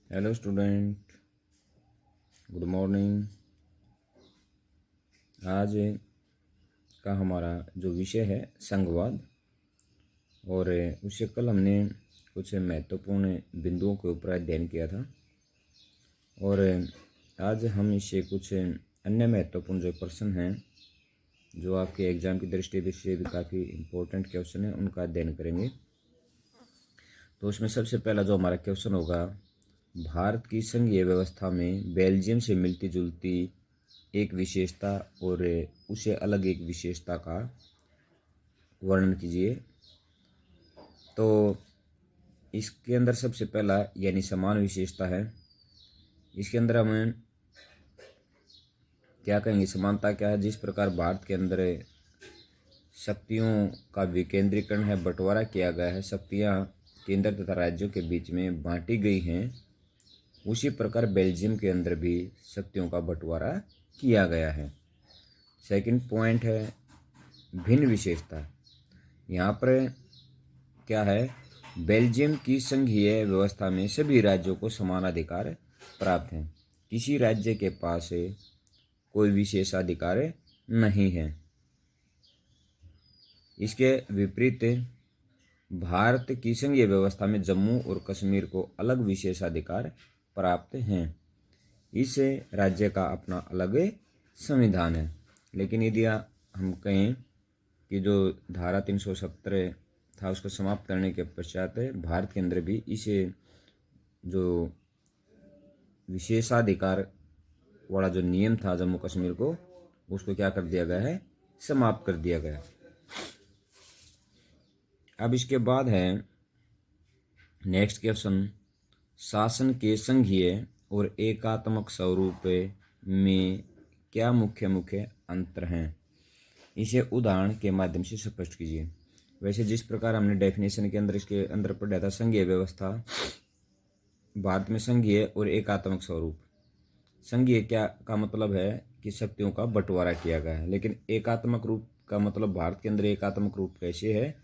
Hello student, good morning. आज का हमारा जो विषय है संघवाद, और उससे कल हमने कुछ महत्वपूर्ण बिंदुओं के ऊपर अध्ययन किया था। और आज हम इससे कुछ अन्य महत्वपूर्ण जो प्रश्न हैं, जो आपके एग्ज़ाम की दृष्टि से भी काफ़ी इम्पोर्टेंट क्वेश्चन है, उनका अध्ययन करेंगे। तो उसमें सबसे पहला जो हमारा क्वेश्चन होगा, भारत की संघीय व्यवस्था में बेल्जियम से मिलती जुलती एक विशेषता और उसे अलग एक विशेषता का वर्णन कीजिए। तो इसके अंदर सबसे पहला यानी समान विशेषता है। इसके अंदर हम क्या कहेंगे, समानता क्या है। जिस प्रकार भारत के अंदर शक्तियों का विकेंद्रीकरण है, बंटवारा किया गया है, शक्तियाँ केंद्र तथा राज्यों के बीच में बांटी गई हैं, उसी प्रकार बेल्जियम के अंदर भी शक्तियों का बंटवारा किया गया है। सेकंड पॉइंट है भिन्न विशेषता। यहाँ पर क्या है, बेल्जियम की संघीय व्यवस्था में सभी राज्यों को समान अधिकार प्राप्त हैं। किसी राज्य के पास कोई विशेषाधिकार नहीं है। इसके विपरीत भारत की संघीय व्यवस्था में जम्मू और कश्मीर को अलग विशेषाधिकार प्राप्त हैं। इस राज्य का अपना अलग संविधान है। लेकिन यदि हम कहें कि जो धारा 370 था, उसको समाप्त करने के पश्चात भारत के अंदर भी इसे जो विशेषाधिकार वाला जो नियम था जम्मू कश्मीर को, उसको क्या कर दिया गया है, समाप्त कर दिया गया। अब इसके बाद है नेक्स्ट क्वेश्चन, शासन के संघीय और एकात्मक स्वरूप में क्या मुख्य मुख्य अंतर हैं, इसे उदाहरण के माध्यम से स्पष्ट कीजिए। वैसे जिस प्रकार हमने डेफिनेशन के अंदर इसके अंदर पढ़ा था, संघीय व्यवस्था, भारत में संघीय और एकात्मक स्वरूप। संघीय क्या का मतलब है कि शक्तियों का बंटवारा किया गया है, लेकिन एकात्मक रूप का मतलब भारत के अंदर एकात्मक रूप कैसे है,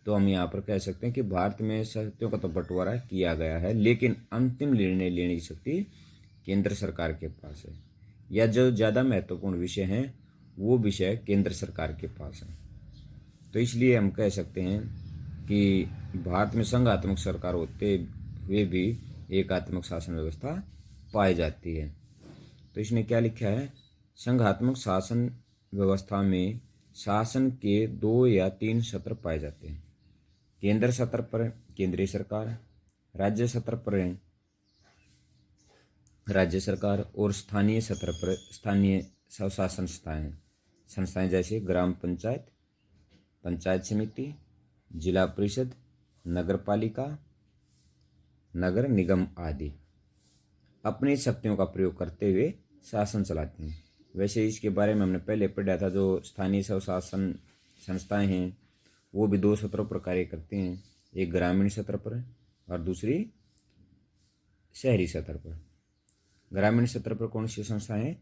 तो हम यहाँ पर कह सकते हैं कि भारत में शक्तियों का तो बंटवारा किया गया है, लेकिन अंतिम निर्णय लेने की शक्ति केंद्र सरकार के पास है, या जो ज़्यादा महत्वपूर्ण विषय हैं वो विषय केंद्र सरकार के पास है। तो इसलिए हम कह सकते हैं कि भारत में संघात्मक सरकार होते हुए भी एकात्मक शासन व्यवस्था पाई जाती है। तो इसने क्या लिखा है, संघात्मक शासन व्यवस्था में शासन के 2 या 3 सत्र पाए जाते हैं। केंद्र सत्र पर केंद्रीय सरकार, राज्य सत्र पर राज्य सरकार, और स्थानीय सत्र पर स्थानीय स्वशासन संस्थाएं जैसे ग्राम पंचायत, पंचायत समिति, जिला परिषद, नगर पालिका, नगर निगम आदि अपनी शक्तियों का प्रयोग करते हुए शासन चलाते हैं। वैसे इसके बारे में हमने पहले पढ़ा था। जो स्थानीय स्वशासन संस्थाएं हैं वो भी 2 सत्रों पर कार्य करती हैं, एक ग्रामीण सत्र पर और दूसरी शहरी सत्र पर। ग्रामीण सत्र पर कौन सी संस्थाएं हैं,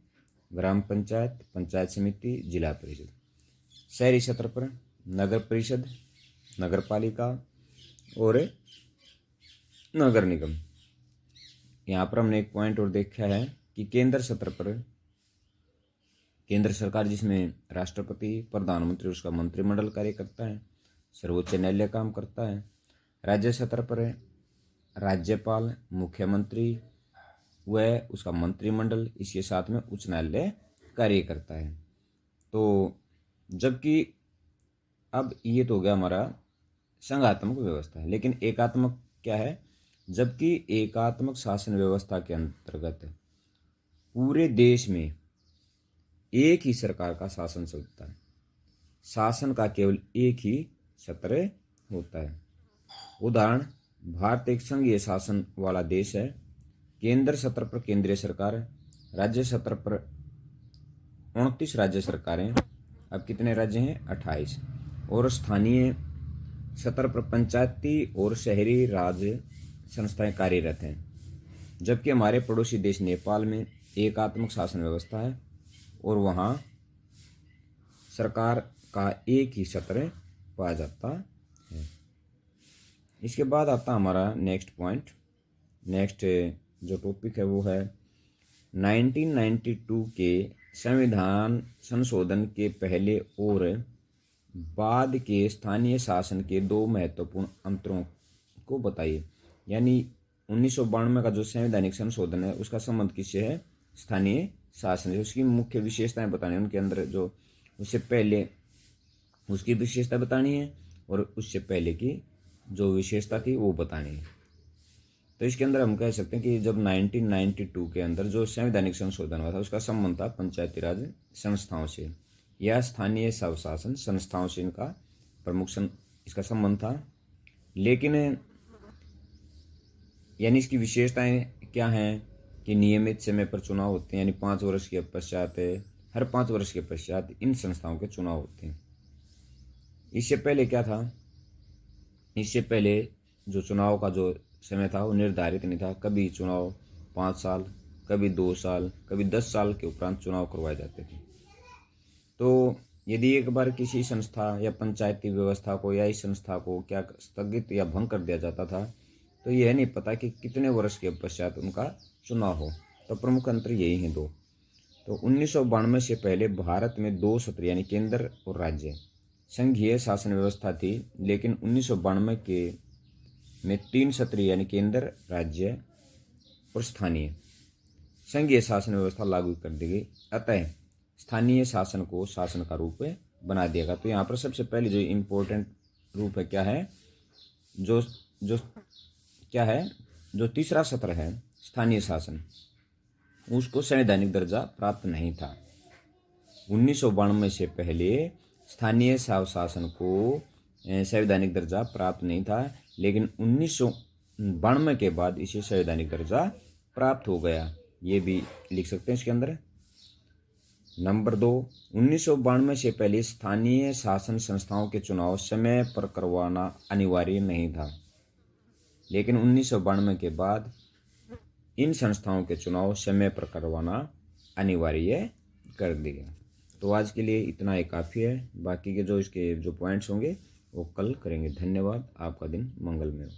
ग्राम पंचायत, पंचायत समिति, जिला परिषद। शहरी सत्र पर नगर परिषद, नगर पालिका और नगर निगम। यहाँ पर हमने एक पॉइंट और देखा है कि केंद्र सत्र पर केंद्र सरकार, जिसमें राष्ट्रपति, प्रधानमंत्री, उसका मंत्रिमंडल कार्य करता है, सर्वोच्च न्यायालय काम करता है। राज्य सत्र पर राज्यपाल, मुख्यमंत्री व उसका मंत्रिमंडल, इसके साथ में उच्च न्यायालय कार्य करता है। तो जबकि अब ये तो हो गया हमारा संघात्मक व्यवस्था है, लेकिन एकात्मक क्या है, जबकि एकात्मक शासन व्यवस्था के अंतर्गत पूरे देश में एक ही सरकार का शासन चलता है, शासन का केवल एक ही सत्र होता है। उदाहरण, भारत एक संघीय शासन वाला देश है। केंद्र सत्र पर केंद्रीय सरकार, राज्य सत्र पर 29 राज्य सरकारें, अब कितने राज्य हैं, 28, और स्थानीय सत्र पर पंचायती और शहरी राज्य संस्थाएं कार्यरत हैं। जबकि हमारे पड़ोसी देश नेपाल में एकात्मक शासन व्यवस्था है और वहाँ सरकार का एक ही सत्र पाया जाता है। इसके बाद आता हमारा नेक्स्ट पॉइंट, नेक्स्ट जो टॉपिक है वो है 1992 के संविधान संशोधन के पहले और बाद के स्थानीय शासन के दो महत्वपूर्ण अंतरों को बताइए। यानी 1992 का जो संवैधानिक संशोधन है उसका संबंध किससे है? स्थानीय शासन से। उसकी मुख्य विशेषताएं बतानी है, उनके अंदर जो उससे पहले उसकी विशेषता बतानी है और उससे पहले की जो विशेषता थी वो बतानी है। तो इसके अंदर हम कह सकते हैं कि जब 1992 के अंदर जो संवैधानिक संशोधन हुआ था उसका संबंध था पंचायती राज संस्थाओं से या स्थानीय स्वशासन संस्थाओं से इनका प्रमुख इसका संबंध था। लेकिन यानी इसकी विशेषताएं क्या हैं कि नियमित समय पर चुनाव होते हैं, यानी 5 वर्ष के पश्चात, हर 5 वर्ष के पश्चात इन संस्थाओं के चुनाव होते हैं। इससे पहले क्या था? इससे पहले जो चुनाव का जो समय था वो निर्धारित नहीं था। कभी चुनाव 5 साल, कभी 2 साल, कभी 10 साल के उपरांत चुनाव करवाए जाते थे। तो यदि एक बार किसी संस्था या पंचायती व्यवस्था को या इस संस्था को क्या स्थगित या भंग कर दिया जाता था तो यह नहीं पता कि कितने वर्ष के पश्चात उनका चुनाव हो। तो प्रमुख अंतर यही हैं दो। तो 1992 से पहले भारत में 2 सत्र यानी केंद्र और राज्य संघीय शासन व्यवस्था थी, लेकिन 1992 के में 3 सत्र यानी केंद्र, राज्य और स्थानीय संघीय शासन व्यवस्था लागू कर दी गई। अतः स्थानीय शासन को शासन का रूप बना दिया गया। तो यहाँ पर सबसे पहले जो इम्पोर्टेंट रूप है क्या है? जो तीसरा सत्र है स्थानीय शासन, उसको संवैधानिक दर्जा प्राप्त नहीं था। 1992 से पहले स्थानीय शासन को संवैधानिक दर्जा प्राप्त नहीं था, लेकिन 1992 के बाद इसे संवैधानिक दर्जा प्राप्त हो गया। ये भी लिख सकते हैं इसके अंदर। नंबर 2, 1992 से पहले स्थानीय शासन संस्थाओं के चुनाव समय पर करवाना अनिवार्य नहीं था, लेकिन 1992 के बाद इन संस्थाओं के चुनाव समय पर करवाना अनिवार्य कर दिया। तो आज के लिए इतना ही काफ़ी है। बाकी के जो इसके जो पॉइंट्स होंगे वो कल करेंगे। धन्यवाद। आपका दिन मंगलमय हो।